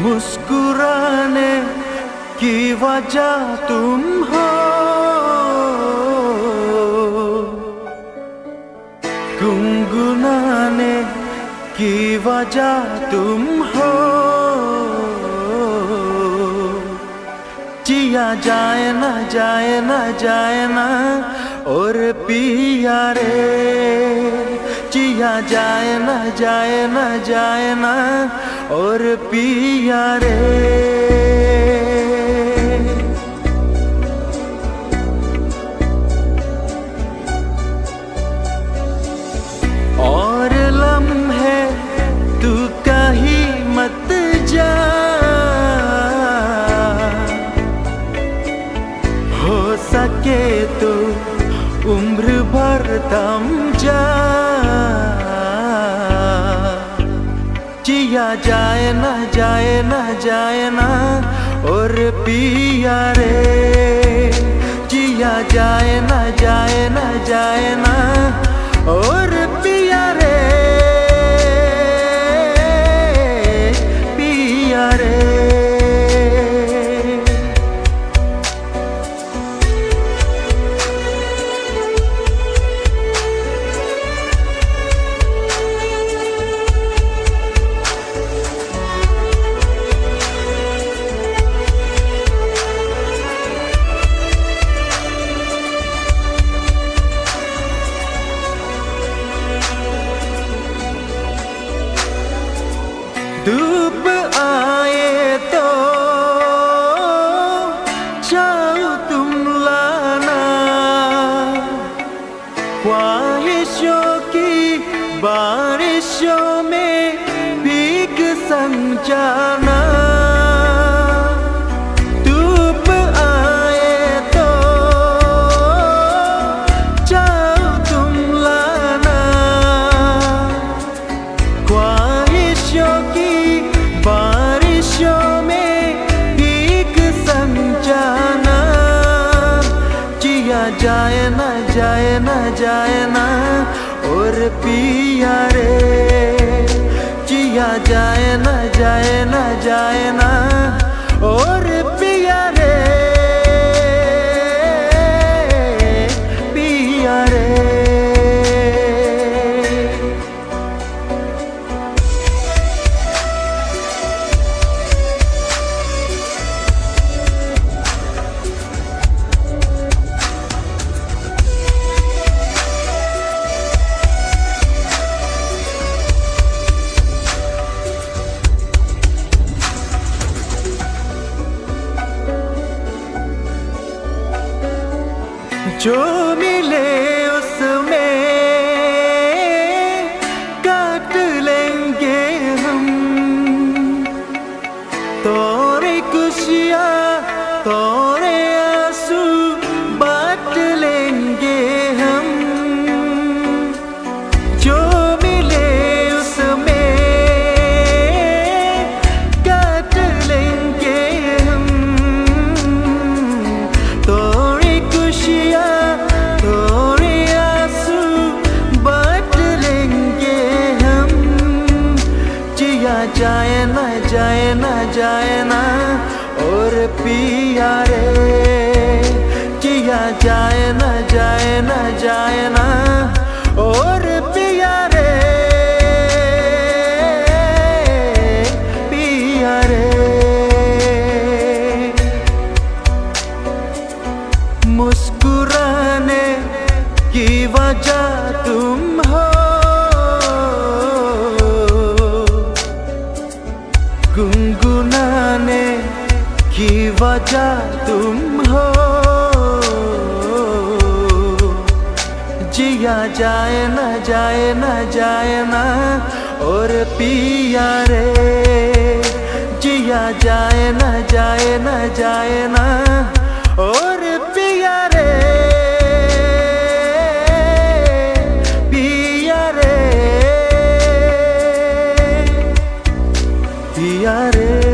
मुस्कुराने की वजह तुम हो, गुनगुनाने की वजह तुम हो। जिया जाए ना जाए ना जाए ना और पिया रे, जिया जाए ना जाए ना जाए ना और पिया रे। और लम्हे तू कहीं मत जा, हो सके तो उम्र भर थम जा। जिया जाए ना जाए ना जाए ना और पिया रे, जिया जाए ना जाए ना जाए ना और पिया रे, पिया रे। धूप आए तो जाओ तुम लाना, ख्वाहिशों की बारिशों में भीग समझाना। धूप आए तो जाओ तुम लाना, ख्वाहिशों की बारिशों में भीग समझाना। जिया जाए ना जाए ना जाए ना और पिया रे, जिया जाए ना जाए ना जाए ना और पिया रे, पिया रे। जो मिले उसमें काट लेंगे हम, तोरे खुशियाँ तोरे आंसू बांट लेंगे हम। जो मिले उसमें काट लेंगे हम, तोरे खुशियाँ तोरे आंसू बांट लेंगे हम। जिया जाए ना जाए ना जाए ना और पिया रे, जिया जाए ना जाए ना जाए ना और पिया रे, पिया रे। मुस्कुराने की वजह तुम हो, गुनगुनाने की वजह तुम हो। जिया जाए ना जाए ना जाए ना और पिया रे, जिया जाए ना जाए ना जाए ना और पिया रे, पिया रे, पिया रे।